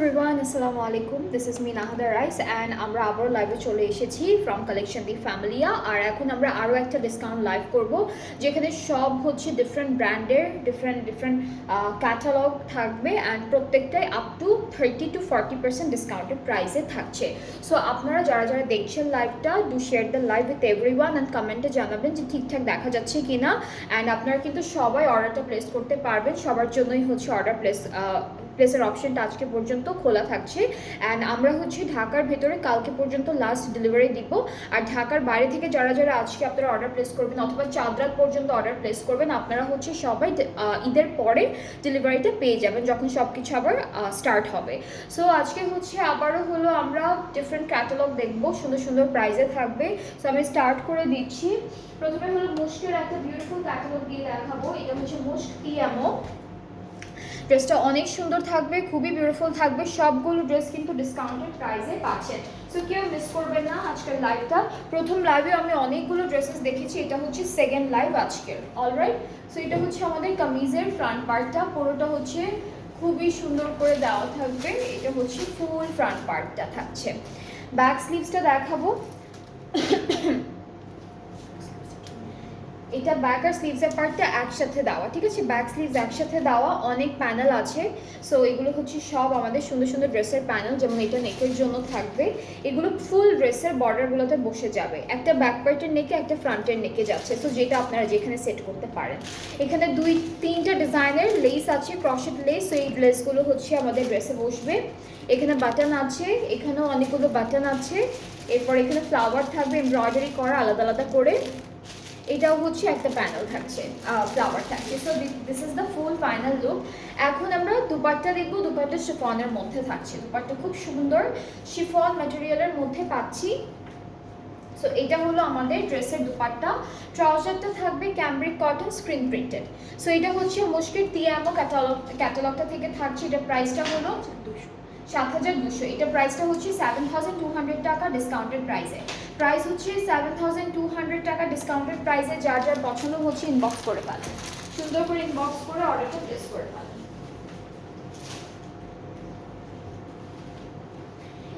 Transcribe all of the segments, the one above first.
everyone, Assalamu alaikum. This is me Nahada Rice and আমরা আবার লাইভে চলে এসেছি ফ্রম কালেকশন দি ফ্যামিলিয়া। আর এখন আমরা আরও একটা ডিসকাউন্ট লাইভ করব, যেখানে সব হচ্ছে ডিফারেন্ট ব্র্যান্ডের ডিফারেন্ট ক্যাটালগ থাকবে অ্যান্ড প্রত্যেকটাই আপ টু 30-40% ডিসকাউন্টেড প্রাইসে থাকছে। সো আপনারা যারা যারা দেখছেন লাইভটা, do share the live with everyone and কমেন্টে জানাবেন যে ঠিকঠাক দেখা যাচ্ছে কি না। অ্যান্ড আপনারা কিন্তু সবাই অর্ডারটা প্লেস করতে পারবেন, সবার জন্যই হচ্ছে অর্ডার প্লেসের অপশনটা আজকে পর্যন্ত খোলা থাকছে। অ্যান্ড আমরা হচ্ছে ঢাকার ভেতরে কালকে পর্যন্ত লাস্ট ডেলিভারি দিব। আর ঢাকার বাইরে থেকে যারা যারা আজকে আপনারা অর্ডার প্লেস করবেন অথবা চাঁদ রাত পর্যন্ত অর্ডার প্লেস করবেন, আপনারা হচ্ছে সবাই ঈদের পরে ডেলিভারিটা পেয়ে যাবেন যখন সব কিছু আবার স্টার্ট হবে। সো আজকে হচ্ছে আবারও হলো আমরা ডিফারেন্ট ক্যাটালগ দেখবো, সুন্দর সুন্দর প্রাইজে থাকবে। সো আমি স্টার্ট করে দিচ্ছি। প্রথমে হলো মুস্কের একটা বিউটিফুল ক্যাটালগ দিয়ে দেখাবো। এটা হচ্ছে মুস্ক টিএমও। ড্রেসটা অনেক সুন্দর থাকবে, খুবই বিউটিফুল থাকবে। সবগুলো ড্রেস কিন্তু ডিসকাউন্টেড প্রাইসে পাচ্ছেন। সো কেউ মিস করবেন না আজকের লাইভটা। প্রথম লাইভে আমি অনেকগুলো ড্রেসেস দেখেছি, এটা হচ্ছে সেকেন্ড লাইভ আজকের। অলরাইট, সো এটা হচ্ছে আমাদের কামিজের ফ্রন্ট পার্টটা, পুরোটা হচ্ছে খুবই সুন্দর করে দেওয়া থাকবে। এটা হচ্ছে ফুল ফ্রন্ট পার্টটা থাকছে। ব্যাক স্লিভসটা দেখাবো। এটা ব্যাক আর স্লিভসের পার্টটা একসাথে দেওয়া, ঠিক আছে? ব্যাক স্লিভস একসাথে দেওয়া, অনেক প্যানেল আছে। সো এগুলো হচ্ছে সব আমাদের সুন্দর সুন্দর ড্রেসের প্যানেল, যেমন এটা নেকের জন্য থাকবে। এগুলো ফুল ড্রেসের বর্ডারগুলোতে বসে যাবে, একটা ব্যাক পার্টের নেকে একটা ফ্রন্টের নেকে যাচ্ছে। সো যেটা আপনারা যেখানে সেট করতে পারেন। এখানে 2-3টা ডিজাইনের লেস আছে, ক্রশেট লেস। সো এই লেসগুলো হচ্ছে আমাদের ড্রেসে বসবে। এখানে বাটন আছে, এখানেও অনেকগুলো বাটন আছে। এরপর এখানে ফ্লাওয়ার থাকবে এমব্রয়ডারি করা আলাদা আলাদা করে। এটাও হচ্ছে একটা প্যানেল থাকছে, ফ্লাওয়ার থাকছে। So this is the full final look. এখন আমরা দুপাট্টা দেখবো। দুপাট্টা শিফনের মধ্যে থাকছে, দুপাট্টা খুব সুন্দর শিফন ম্যাটেরিয়ালের মধ্যে পাচ্ছি। সো এটা হলো আমাদের ড্রেসের দুপাট্টা। ট্রাউজারটা থাকবে cambric cotton screen printed. So এটা হচ্ছে মুশকিল টিএমও ক্যাটালগটা থেকে থাকছে। এটা প্রাইসটা হলো 7,200। এটা প্রাইসটা হচ্ছে 7,200 টাকা ডিসকাউন্টেড প্রাইসে। প্রাইস হচ্ছে 7,200 টাকা ডিসকাউন্টেড প্রাইসে। যার যার পছন্দ হচ্ছে ইনবক্স করে ফেলেন, সুন্দর করে ইনবক্স করে অর্ডারটা প্লেস করে ফেলেন।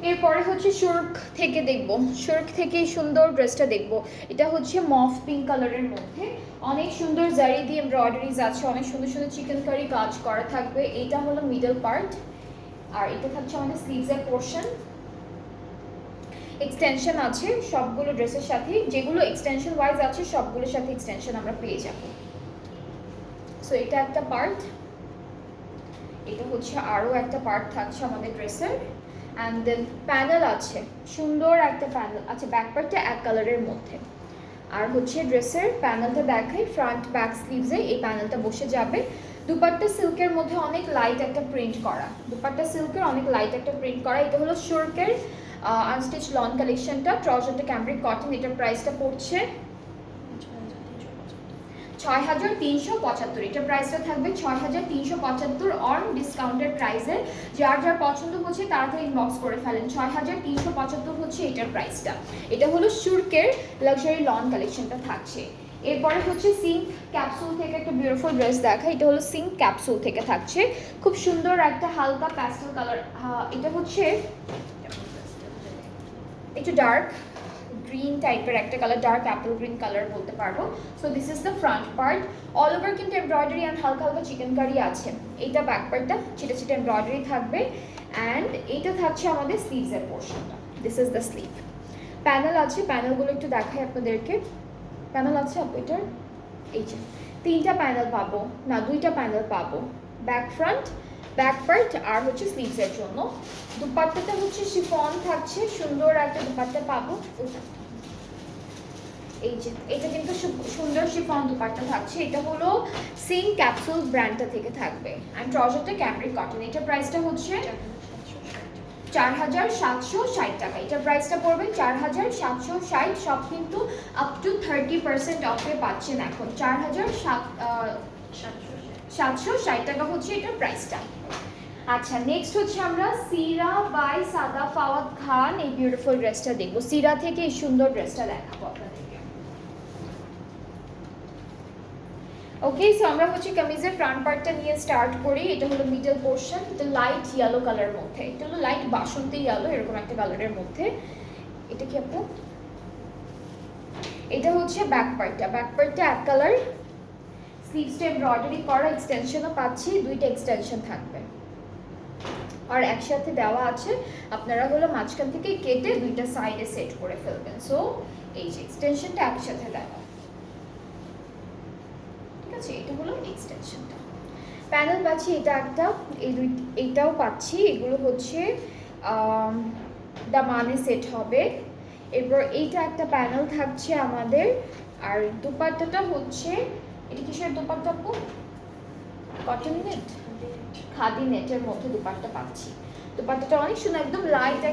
এরপরে হচ্ছে শুরক থেকে দেখবো, শুরক থেকে সুন্দর ড্রেসটা দেখবো। এটা হচ্ছে মফ পিঙ্ক কালারের মধ্যে, অনেক সুন্দর জারি দিয়ে এমব্রয়ডারিজ আছে, অনেক সুন্দর সুন্দর চিকেন কারি কাজ করা থাকবে। এটা হলো মিডল পার্ট, আর এটা থাকছে আমাদের স্লিভসের পোর্শন। এক্সটেনশন আছে সবগুলো ড্রেসের সাথে, যেগুলো এক্সটেনশন ওয়াইজ আছে সবগুলোর সাথে এক্সটেনশন আমরা পেয়ে যাব। সো এটা একটা পার্ট, এটা হচ্ছে আরও একটা পার্ট থাকছে আমাদের ড্রেসের। অ্যান্ড দেন প্যানেল আছে, সুন্দর একটা প্যানেল আছে ব্যাক পার্টটা এক কালারের মধ্যে। আর হচ্ছে ড্রেসের প্যানেলটা দেখাই, ফ্রন্ট ব্যাক স্লিভসে এই প্যানেলটা বসে যাবে। দুপাট্টা সিল্কের মধ্যে অনেক লাইট একটা প্রিন্ট করা, দুপাট্টা সিল্কের অনেক লাইট একটা প্রিন্ট করা। এটা হলো শুরকের আনস্টিচ লন কালেকশনটা। ট্রাউজারটা ক্যামব্রিক কটন। এটার প্রাইসটা পড়ছে 6,375। এটা প্রাইসটা থাকবে 6,375 অন ডিসকাউন্টেড প্রাইসে। যার যার পছন্দ হচ্ছে তাড়াতাড়ি ইনবক্স করে ফেলেন। 6,375 হচ্ছে এটার প্রাইসটা। এটা হলো শুরকের লাক্সারি লন কালেকশনটা থাকছে। এরপরে হচ্ছে সিঙ্ক ক্যাপসুল থেকে একটা বিউটিফুল ড্রেস দেখা। এটা হলো সিঙ্ক ক্যাপসুল থেকে থাকছে, খুব সুন্দর একটা হালকা প্যাস্টেল কালার। এটা হচ্ছে একটু ডার্ক গ্রিন টাইপের একটা colour, dark Apple green colour বলতে পারবো। So this is the front part. All over কিন্তু এমব্রয়ডারি অ্যান্ড হালকা হালকা চিকেন কারি আছে। এইটা ব্যাক পার্টটা চিটা চিটা এমব্রয়ডারি থাকবে। অ্যান্ড এইটা থাকছে আমাদের স্লিভসের পোর্শনটা। This is the sleeve. Panel আছে, প্যানেলগুলো একটু দেখাই আপনাদেরকে। প্যানেল আছে এটার, এই যে 3টা প্যানেল পাবো, না 2টা প্যানেল পাবো, ব্যাক ফ্রন্ট ব্যাক পার্ট আর হচ্ছে স্লিভসের জন্য। দুপাট্টাটা হচ্ছে শিফন থাকছে, সুন্দর একটা দুপাট্টা পাবো। এই যে এটা কিন্তু সুন্দর শিফন দুপাট্টা থাকছে। এটা হলো সিঙ্ক ক্যাপসুল ব্র্যান্ডটা থেকে থাকবে। অ্যান্ড ট্রাউজারটা ক্যামব্রিক কটন। এটা প্রাইসটা হচ্ছে 4,760 টাকা। এটার প্রাইসটা পড়বে 4,760। সব কিন্তু আপ টু 30% অফে পাচ্ছেন এখন। 4,760 টাকা হচ্ছে এটার প্রাইসটা। আচ্ছা, নেক্সট হচ্ছে আমরা সিরা বাই সাদা ফাওয়াদ খান এই বিউটিফুল ড্রেসটা দেখবো। সিরা থেকে এই সুন্দর ড্রেসটা দেখাবো আপনাদেরকে। ওকে, সো আমরা হচ্ছে কামিজের ফ্রন্ট পার্টটা নিয়ে স্টার্ট করি। এটা হলো মিডল পোর্শন, এটা লাইট ইয়েলো কালারের মধ্যে, এটা হলো লাইট বাসন্তী ইয়েলো এরকম একটা কালারের মধ্যে। এটা কি আপু? এটা হচ্ছে ব্যাক পার্টটা এক কালার, স্লিভসটা এমব্রয়ডারি করা, এক্সটেনশনও পাচ্ছি, দুইটা এক্সটেনশন থাকবে আর একসাথে দেওয়া আছে। আপনারা হলো মাঝখান থেকে কেটে দুইটা সাইডে সেট করে ফেলবেন। সো এই যে এক্সটেনশনটা একসাথে দেওয়া, ঠিক আছে? এটা হলো এক্সটেনশনটা। প্যানেল পাচ্ছি এটা একটা, এইটাও পাচ্ছি। এগুলো হচ্ছে দামানে সেট হবে। এরপর এইটা একটা প্যানেল থাকছে আমাদের। আর দুপাট্টাটা হচ্ছে, এটা কিসের দুপাট্টা আপু? কটন নেট, খাদি নেটের মধ্যে দুপাট্টা পাচ্ছি। দুপাট্টাটা অনেক সুন্দর, একদম লাইট,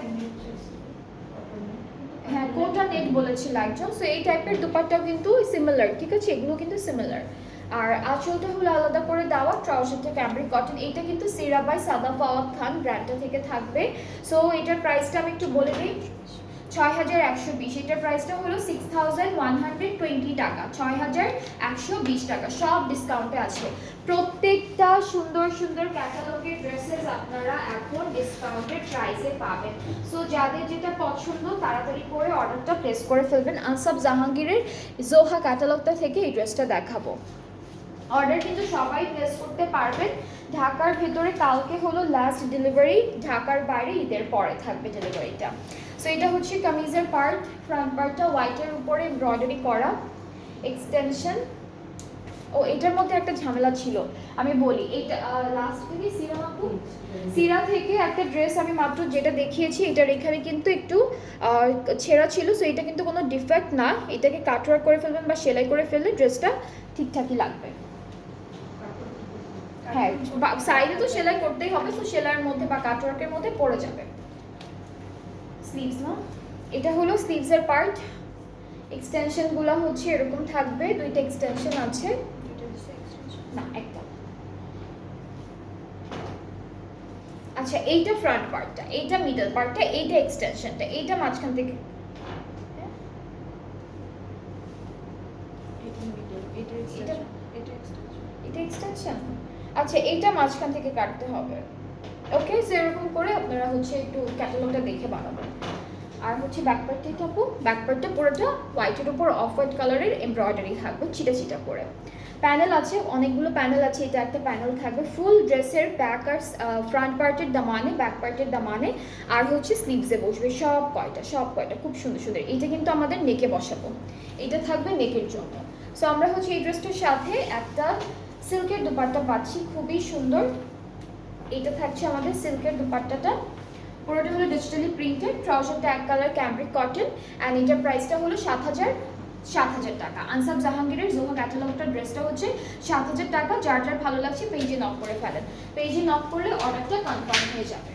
হ্যাঁ কোটা নেট বলেছিল একজন। সো এই টাইপের দুপাট্টা কিন্তু সিমিলার, ঠিক আছে? এগুলো কিন্তু সিমিলার। আর আঁচলটা হলো আলাদা করে দেওয়া, ট্রাউজারটা ক্যামব্রিক কটন। এইটা কিন্তু সিরা বাই সাদা ফাওয়াদ খান ব্র্যান্ডটা থেকে থাকবে। সো এটার প্রাইসটা আমি একটু বলে দিই, 6120। এটার প্রাইসটা হলো 6120 টাকা, 6120 টাকা। সব ডিসকাউন্টে আছে। প্রত্যেকটা সুন্দর সুন্দর ক্যাটালগের ড্রেসেস আপনারা এখন ডিসকাউন্টেড প্রাইসে পাবেন। সো যাদের যেটা পছন্দ তাড়াতাড়ি করে অর্ডারটা প্লেস করে ফেলবেন। আনসাব জাহাঙ্গীরের জোহা ক্যাটালগটা থেকে এই ড্রেসটা দেখাবো। অর্ডার কিন্তু সবাই প্লেস করতে পারবেন। ঢাকার ভেতরে কালকে হলো লাস্ট ডেলিভারি, ঢাকার বাইরে ঈদের পরে থাকবে ডেলিভারিটা। সো এটা হচ্ছে কামিজের পার্ট, ফ্রন্ট পার্টটা হোয়াইটের উপরে এমব্রয়ডারি করা, এক্সটেনশন। ও এটার মধ্যে একটা ঝামেলা ছিল, আমি বলি। এটা লাস্ট থেকে সিরা থেকে একটা ড্রেস আমি মাত্র যেটা দেখিয়েছি, এটার এখানে কিন্তু একটু ছেঁড়া ছিল। সো এটা কিন্তু কোনো ডিফেক্ট না, এটাকে কাটওয়ার্ক করে ফেলবেন বা সেলাই করে ফেললে ড্রেসটা ঠিকঠাকই লাগবে। হ্যাঁ, সাইডে তো সেলাই করতেই হবে, তো সেলাইয়ের মধ্যে বা কাটওয়ার্কের মধ্যে পড়ে যাবে। স্লিভস না, এটা হলো স্লিভসের পার্ট। এক্সটেনশনগুলো হচ্ছে এরকম থাকবে, দুইটা এক্সটেনশন আছে, না একটা। আচ্ছা এইটা ফ্রন্ট পার্টটা, এইটা মিডল পার্টটা, এইটা এক্সটেনশনটা, এইটা মাঝখান থেকে, এটা এক্সটেনশন। আচ্ছা এইটা মাঝখান থেকে কাটতে হবে। ওকে, সেরকম করে আপনারা হচ্ছে একটু ক্যাটালগটা দেখে বানাবেন। আর হচ্ছে ব্যাকপার্টটা, এটা আপু ব্যাকপার্টটা পুরোটা হোয়াইটের উপর অফ হোয়াইট কালারের এমব্রয়ডারি থাকবে চিটা চিটা করে। প্যানেল আছে, অনেকগুলো প্যানেল আছে, এটা একটা প্যানেল থাকবে। ফুল ড্রেসের ব্যাক আর ফ্রন্ট পার্টের দামানে, ব্যাক পার্টের দামানে, আর হচ্ছে স্লিভসে বসবে সব কয়টা খুব সুন্দর সুন্দর। এটা কিন্তু আমাদের নেকে বসাবো, এটা থাকবে নেকের জন্য। সো আমরা হচ্ছে এই ড্রেসটার সাথে একটা সিল্কের দুপাট্টা পাচ্ছি, খুবই সুন্দর। এটা থাকছে আমাদের সিল্কের দুপাট্টাটা, পুরোটা হলো ডিজিটালি প্রিন্টেড, ট্রাউজারটা এক কালার ক্যামব্রিক কটন, অ্যান্ড এটার প্রাইসটা হলো 7000 টাকা। আনসাব জাহাঙ্গীরের জোহা ক্যাটালগটার ড্রেসটা হচ্ছে 7000 টাকা। যার যার ভালো লাগছে পেজে নক করে ফেলেন, পেজে নক করলে অর্ডারটা কনফার্ম হয়ে যাবে।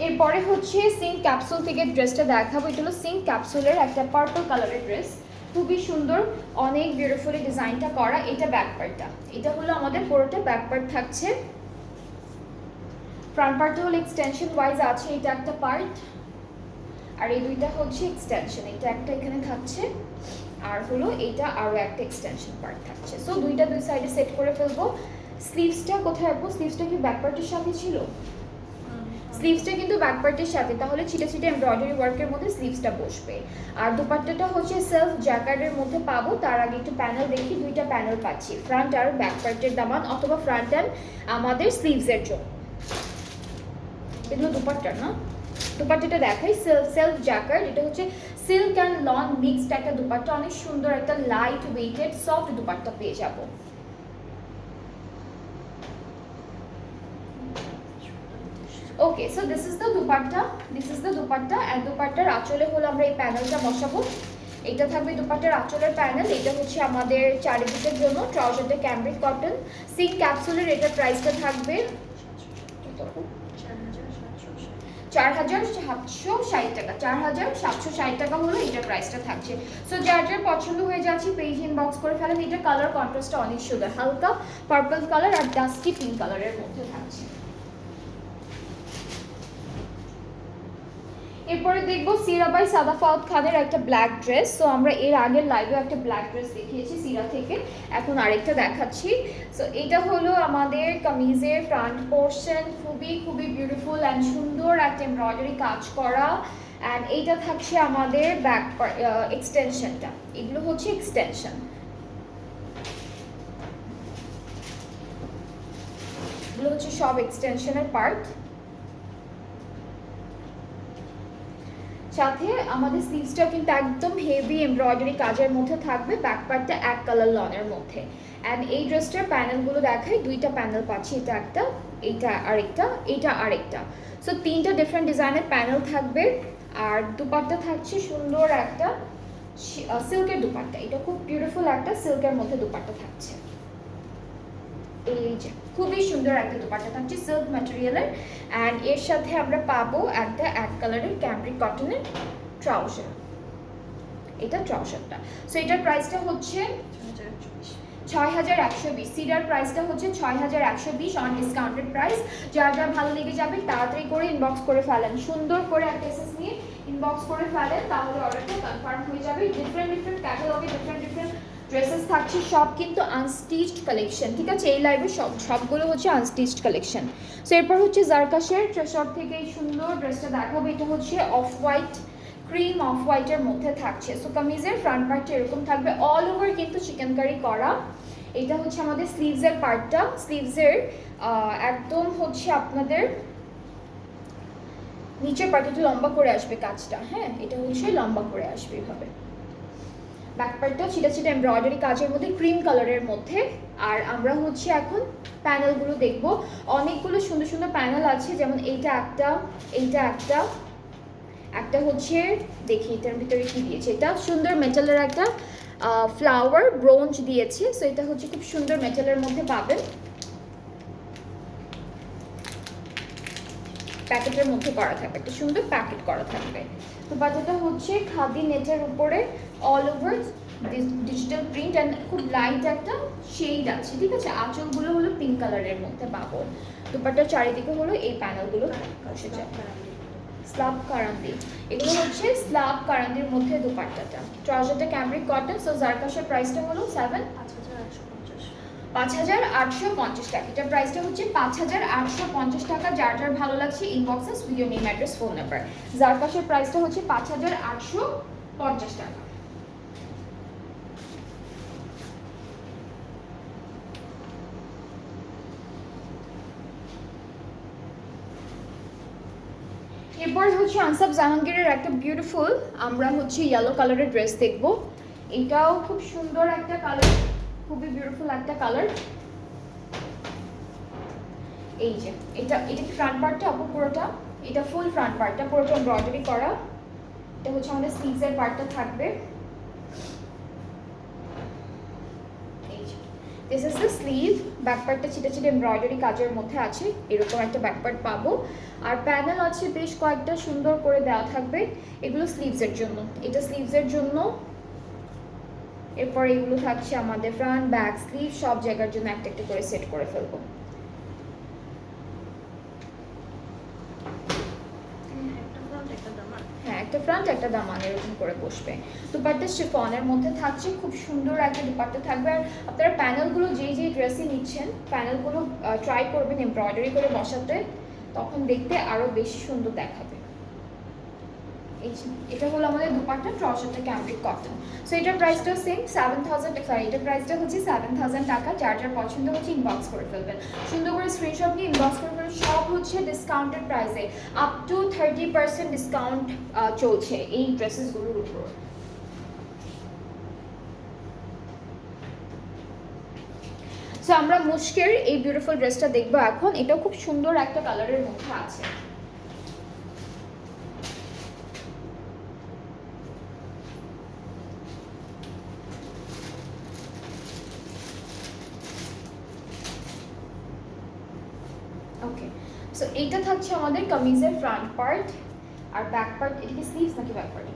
এরপরে হচ্ছে সিঙ্ক ক্যাপসুল থেকে ড্রেসটা দেখাবো। এটা হলো সিঙ্ক ক্যাপসুলের একটা পার্পল কালারের ড্রেস, খুবই সুন্দর, অনেক বিউটিফুলি ডিজাইনটা করা। এটা ব্যাক পার্টটা, এটা হলো আমাদের পুরোটা ব্যাক পার্ট থাকছে। ফ্রন্ট পার্টটা হলো এক্সটেনশন ওয়াইজ আছে, এটা একটা পার্ট, আর এই দুইটা হচ্ছে এক্সটেনশন, এটা একটা এখানে থাকছে, আর হলো এইটা আরও একটা এক্সটেনশন পার্ট থাকছে। সো দুই সাইডে সেট করে ফেলবো। স্লিভসটা কোথায় রাখবো? স্লিভসটা কি ব্যাক পার্টের সাথে ছিল? স্লিভসটা কিন্তু ব্যাক পার্টের সাথে, তাহলে ছিটে ছিটে এমব্রয়ডারি ওয়ার্কের মধ্যে স্লিভসটা বসবে। আর দুপাট্টাটা হচ্ছে সেলফ জ্যাকার্ডের মধ্যে পাবো। তার আগে একটু প্যানেল দেখি, দুইটা প্যানেল পাচ্ছি, ফ্রন্ট আর ব্যাক পার্টের দামান, অথবা ফ্রন্ট অ্যান্ড আমাদের স্লিভসের জন্য। এগুলো দুপাট্টা না, দুপাট্টাটা দেখাই, সেলফ জ্যাকার্ড। এটা হচ্ছে সিল্ক অ্যান্ড লন মিক্সড একটা দুপাট্টা, অনেক সুন্দর একটা লাইট ওয়েটেড সফট দুপাট্টা পেয়ে যাবো। Okay, so this is the dupatta, and দুপাট্টার আঁচলে হলো আমরা এই প্যানেলটা বসাবো। এটা থাকবে দুপাট্টার আঁচলের প্যানেল। এটা হচ্ছে আমাদের চারিদিকের জন্য, ট্রাউজারটা ক্যামব্রিক কটন সিঙ্ক ক্যাপসুলের। এটার প্রাইসটা থাকবে 4760 টাকা, 4760 টাকা হলো এটার প্রাইসটা থাকছে। সো যার যার পছন্দ হয়ে যাচ্ছে পেজ ইনবক্স করে ফেলেন। এটা কালার কন্ট্রাস্টটা অনেক সুন্দর, হালকা পার্পল কালার আর ডাস্টি পিঙ্ক কালারের মধ্যে থাকছে। এরপরে দেখবো সিরা বাই সাদা ফাওয়াদ খানের একটা ব্ল্যাক ড্রেস। সো আমরা এর আগের লাইভে একটা ব্ল্যাক ড্রেস দেখিয়েছি সিরা থেকে, এখন আরেকটা দেখাচ্ছি। সো এটা হলো আমাদের কামিজের ফ্রন্ট পোর্শন, খুবই খুবই বিউটিফুল অ্যান্ড সুন্দর একটা এমব্রয়ডারি কাজ করা। অ্যান্ড এইটা থাকছে আমাদের ব্যাক এক্সটেনশনটা, এগুলো হচ্ছে এক্সটেনশন, এগুলো হচ্ছে সব এক্সটেনশনের পার্ট। সাথে আমাদের স্লিভসটা কিন্তু একদম হেভি এমব্রয়ডারি কাজের মধ্যে থাকবে, ব্যাক পার্টটা এক কালার লনের মধ্যে। অ্যান্ড এই ড্রেসটার প্যানেলগুলো দেখাই, দুইটা প্যানেল পাচ্ছি, এটা একটা, এইটা আরেকটা, এইটা আরেকটা। সো তিনটা ডিফারেন্ট ডিজাইনের প্যানেল থাকবে। আর দুপাট্টা থাকছে সুন্দর একটা সিল্কের দুপাট্টা, এটা খুব বিউটিফুল একটা সিল্কের মধ্যে দুপাট্টা থাকছে। এই যে খুবই সুন্দর একটা দুপাট্টা থাকছে সিল্ক ম্যাটেরিয়ালের। অ্যান্ড এর সাথে আমরা পাবো একটা এক কালারের ক্যামব্রিক কটনের ট্রাউজার, এটা ট্রাউজারটা। সো এটার প্রাইসটা হচ্ছে 6120, সিডার প্রাইসটা হচ্ছে 6120 অন ডিসকাউন্টেড প্রাইস। যার যার ভালো লেগে যাবে তাড়াতাড়ি করে ইনবক্স করে ফেলেন, সুন্দর করে একটা এসএস নিয়ে ইনবক্স করে ফেলেন, তাহলে অর্ডারটা কনফার্ম হয়ে যাবে। ডিফারেন্ট ডিফারেন্ট ক্যাটালগে ডিফারেন্ট ডিফারেন্ট ড্রেসেস থাকছে, সব কিন্তু আনস্টিচড কালেকশন, ঠিক আছে? এই লাইভে সবগুলো হচ্ছে আনস্টিচড কালেকশন। সো এরপর হচ্ছে জারকাশের ট্রেসর থেকে এই সুন্দর ড্রেসটা দেখাবো, এটা হচ্ছে অফ হোয়াইট, ক্রিম অফ হোয়াইটের মধ্যে থাকছে। সো কামিজের ফ্রন্ট পার্টটা এরকম থাকবে, অল ওভার কিন্তু চিকেন কারি করা। এটা হচ্ছে আমাদের স্লিভসের পার্টটা, স্লিভসের একদম হচ্ছে আপনাদের নিচের পার্টটা একটু লম্বা করে আসবে কাজটা, হ্যাঁ এটা হচ্ছে লম্বা করে আসবে এভাবে। ব্যাক পার্টটা ছিটা ছিটা এমব্রয়ডারি কাজের মধ্যে ক্রিম কালারের মধ্যে। আর আমরা হচ্ছে এখন প্যানেলগুলো দেখবো, অনেকগুলো সুন্দর সুন্দর প্যানেল আছে, যেমন এইটা একটা, এইটা একটা, একটা হচ্ছে দেখি এটার ভিতরে কি দিয়েছে, এটা সুন্দর মেটালের একটা ফ্লাওয়ার ব্রোঞ্জ দিয়েছে। সো এটা হচ্ছে খুব সুন্দর মেটালের মধ্যে পাবেন, প্যাকেটের মধ্যে করা থাকবে, একটা সুন্দর প্যাকেট করা থাকবে। তো বাজারটা হচ্ছে খাদি নেটের উপরে all over digital print and খুব লাইট একটা শেড আছে, ঠিক আছে? আঁচলগুলো হলো পিঙ্ক কালারের মধ্যে পাবো। দুপাট্টার চারিদিকে হলো এই প্যানেলগুলো বসে যায়, স্লাব কারান্দি, এগুলো হচ্ছে স্লাব কারান্দির মধ্যে দুপাট্টাটা। ট্রাউজারটা ক্যামব্রিক কটন। সো জারকাশের প্রাইসটা হলো 5850 টাকা, এটার প্রাইসটা হচ্ছে 5850 টাকা। যার যার ভালো লাগছে ইনবক্সে video name address phone number. জারকাশের প্রাইসটা হচ্ছে 5850 টাকা। এরপর হচ্ছে আনসাব জাহাঙ্গীরের একটা বিউটিফুল, আমরা হচ্ছে ইয়েলো কালারের ড্রেস দেখবো। এটাও খুব সুন্দর একটা কালার, খুবই বিউটিফুল একটা কালার। এই যে এটা কি ফ্রন্ট পার্টটা আপু পুরোটা, এটা ফুল ফ্রন্ট পার্টটা পুরোটা এমব্রয়ডারি করা। এটা হচ্ছে আমাদের স্লিভসের পার্টটা থাকবে, এই যে this is the sleeve. Back পার্টটা ছিটা ছিটা এমব্রয়ডারি কাজের মধ্যে আছে, এরকম একটা ব্যাক পার্ট পাবো। আর প্যানেল আছে বেশ কয়েকটা সুন্দর করে দেওয়া থাকবে, এগুলো স্লিভসের জন্য, এটা স্লিভসের জন্য। এরপর এগুলো থাকছে আমাদের ফ্রন্ট ব্যাক স্লিভ সব জায়গার জন্য একটা একটা করে সেট করে ফেলবো। হ্যাঁ একটা ফ্রন্ট একটা দামান এরকম করে বসবে। দুপাট্টা শিফনের মধ্যে থাকছে, খুব সুন্দর একটা দুপাট্টা থাকবে। আর আপনারা প্যানেলগুলো যেই যেই ড্রেসে নিচ্ছেন প্যানেলগুলো ট্রাই করবেন এমব্রয়ডারি করে বসাতে, তখন দেখতে আরো বেশি সুন্দর দেখাবে। এটা হলো আমাদের দুপাট্টা, ট্রাউজারটা ক্যামব্রিক কটন। সো এটার প্রাইসটা সেম 7000, সরি এটার প্রাইসটা হচ্ছে 7000 টাকা। যার যার পছন্দ হচ্ছে ইনবক্স করে ফেলবেন, সুন্দর করে স্ক্রিনশট নিয়ে ইনবক্স করে ফেলবেন। সব হচ্ছে ডিসকাউন্টেড প্রাইসে, আপ টু 30% ডিসকাউন্ট চলছে এই ড্রেসেসগুলোর উপর। সো আমরা মুশকের এই বিউটিফুল ড্রেসটা দেখবো এখন, এটাও খুব সুন্দর একটা কালারের মধ্যে আছে। ওকে, সো এইটা থাকছে আমাদের কামিজের ফ্রন্ট পার্ট। আর ব্যাক পার্ট, এটা কি স্লিভস নাকি ব্যাক পার্ট?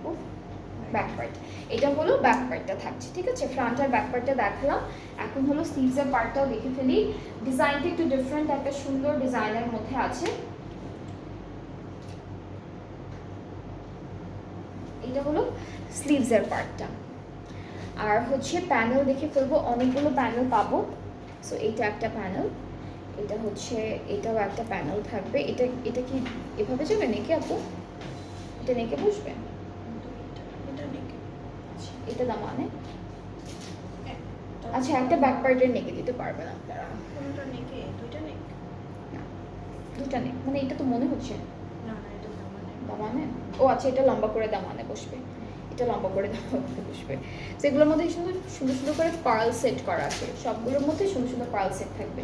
ব্যাক পার্ট, এটা হলো ব্যাক পার্টটা থাকছে, ঠিক আছে? ফ্রন্ট আর ব্যাক পার্টটা দেখালাম, এখন হলো স্লিভসের পার্টটাও দেখে ফেলি। ডিজাইনটা একটু ডিফারেন্ট, একটা সুন্দর ডিজাইনের মধ্যে আছে। এটা হলো স্লিভসের পার্টটা। আর হচ্ছে প্যানেল দেখে ফেলবো, অনেকগুলো প্যানেল পাবো। সো এইটা একটা প্যানেল, এটা হচ্ছে এটাও একটা প্যানেল থাকবে। এটা এটা কি এভাবে যাবে নেকে আপু? এটা নেকে বসবে? এটা দামানে আচ্ছা, একটা ব্যাক পার্টের নেকে দিতে পারবেন আপনারা? কোনটা নেকে? দুইটা নেক? না, দুটা নেক মানে এটা তো মনে হচ্ছে না না, এটা দামানে। দামানে? ও আচ্ছা, এটা লম্বা করে দামানে বসবে, এটা লম্বা করে দামানে বসবে। সেগুলোর মধ্যে সুন্দর সুন্দর সুন্দর করে পার্ল সেট করা আছে, সবগুলোর মধ্যে সুন্দর সুন্দর পার্ল সেট থাকবে।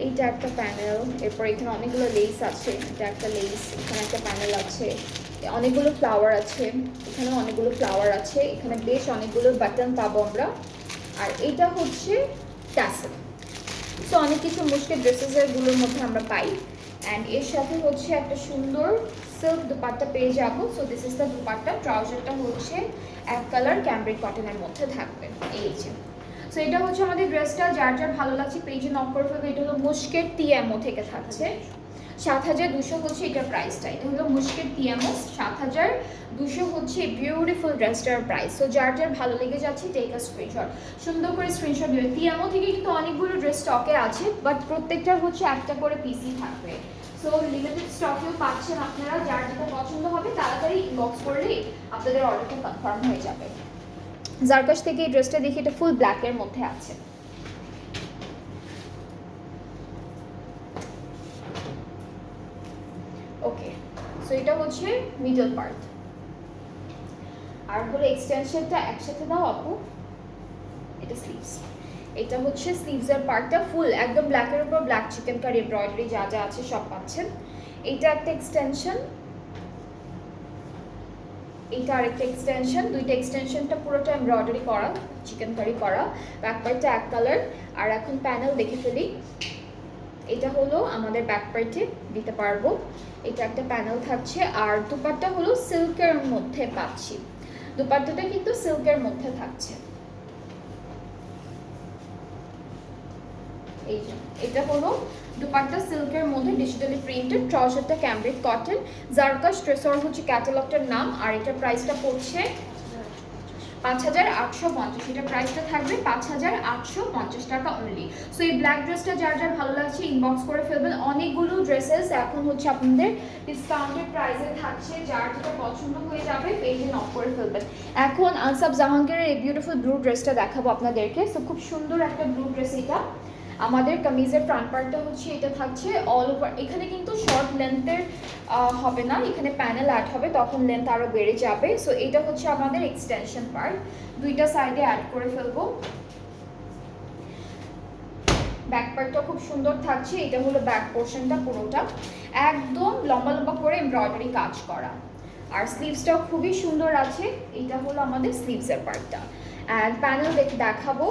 এইটা একটা প্যানেল, এরপর এখানে অনেকগুলো লেস আছে, এটা একটা লেস, এখানে একটা প্যানেল আছে, অনেকগুলো ফ্লাওয়ার আছে, এখানেও অনেকগুলো ফ্লাওয়ার আছে, এখানে বেশ অনেকগুলো বাটন পাবো আমরা। আর এটা হচ্ছে ট্যাসেল। সো অনেক কিছু মুশকিল ড্রেসেসগুলোর মধ্যে আমরা পাই। অ্যান্ড এর সাথে হচ্ছে একটা সুন্দর সিল্ক দুপাট্টা পেয়ে যাবো। So this is the dupatta. ট্রাউজারটা হচ্ছে এক কালার ক্যামব্রিক কটনের মধ্যে থাকবে, এই যে। সো এটা হচ্ছে আমাদের ড্রেসটা, যার যার ভালো লাগছে পেজে নক করে ফেলবে। এটা হলো মুশকের টিএমও থেকে থাকছে ৭,২০০ হচ্ছে এটার প্রাইসটা। এটা হলো মুশকের টিএমও ৭,২০০ হচ্ছে বিউটিফুল ড্রেসটার প্রাইস। সো যার যার ভালো লেগে যাচ্ছে টেক আ স্ক্রিনশট, সুন্দর করে স্ক্রিনশট দেবে। টিএমও থেকে কিন্তু অনেকগুলো ড্রেস স্টকে আছে, বাট প্রত্যেকটার হচ্ছে একটা করে পিসি থাকবে। সো লিমিটেড স্টকেও পাচ্ছেন আপনারা, যার যেটা পছন্দ হবে তাড়াতাড়ি ইনবক্স করলেই আপনাদের অর্ডারটা কনফার্ম হয়ে যাবে। যার কাছ থেকে এই ড্রেসটা দেখি, এটা ফুল ব্ল্যাকের মধ্যে আছে। ওকে, সো এটা হচ্ছে মিডল পার্ট। আর হলো এক্সটেনশনটা একসাথে দাও আপু, এটা স্লিভস। এটা হচ্ছে স্লিভসের পার্টটা, ফুল একদম ব্ল্যাকের উপর ব্ল্যাক চিকেন কারি এমব্রয়ডারি যা যা আছে সব পাচ্ছেন। এটা একটা এক্সটেনশন, এটা আরেকটা এক্সটেনশন, দুইটা এক্সটেনশনটা পুরোটা এমব্রয়ডারি করা, চিকেন কারি করা। ব্যাক পার্টটা এক কালার। আর এখন প্যানেল দেখে ফেলি, এটা হলো আমাদের ব্যাক পার্টে দিতে পারবো। এটা একটা প্যানেল থাকছে। আর দুপাট্টা হলো সিল্কের মধ্যে পাচ্ছি, দুপাট্টাটা কিন্তু সিল্কের মধ্যে থাকছে। এই যে এটা হলো দুপাট্টা সিল্কের মধ্যে ডিজিটালি প্রিন্টেড, ট্রাউজারটা ক্যামব্রিক কটন, জারকাশ ট্রেসর হচ্ছে ক্যাটালগটার নাম। আর এটার প্রাইসটা পড়ছে ৫,৮৫০। এটা প্রাইসটা থাকবে ৫,৮৫০ টাকা অনলি। সো এই ব্ল্যাক ড্রেসটা যার যার ভালো লাগছে ইনবক্স করে ফেলবেন। অনেকগুলো ড্রেসেস এখন হচ্ছে আপনাদের ডিসকাউন্টেড প্রাইসে থাকছে, যার যেটা পছন্দ হয়ে যাবে পেজে নক করে ফেলবেন। এখন আনসাব জাহাঙ্গীরের এই বিউটিফুল ব্লু ড্রেসটা দেখাবো আপনাদেরকে। সো খুব সুন্দর একটা ব্লু ড্রেস এটা। আমাদের কামিজের ফ্রন্ট পার্টটা হচ্ছে এটা থাকছে অল ওভার। এখানে কিন্তু শর্ট লেন্থের হবে না, এখানে প্যানেল অ্যাড হবে, তখন লেন্থ আরও বেড়ে যাবে। সো এটা হচ্ছে আমাদের এক্সটেনশন পার্ট, দুইটা সাইডে অ্যাড করে ফেলবো। ব্যাক পার্টটা খুব সুন্দর থাকছে, এটা হলো ব্যাক পোর্শনটা পুরোটা একদম লম্বা লম্বা করে এমব্রয়ডারি কাজ করা। আর স্লিভসটাও খুবই সুন্দর আছে। এটা হলো আমাদের স্লিভসের পার্টটা। অ্যান্ড প্যানেল দেখাবো,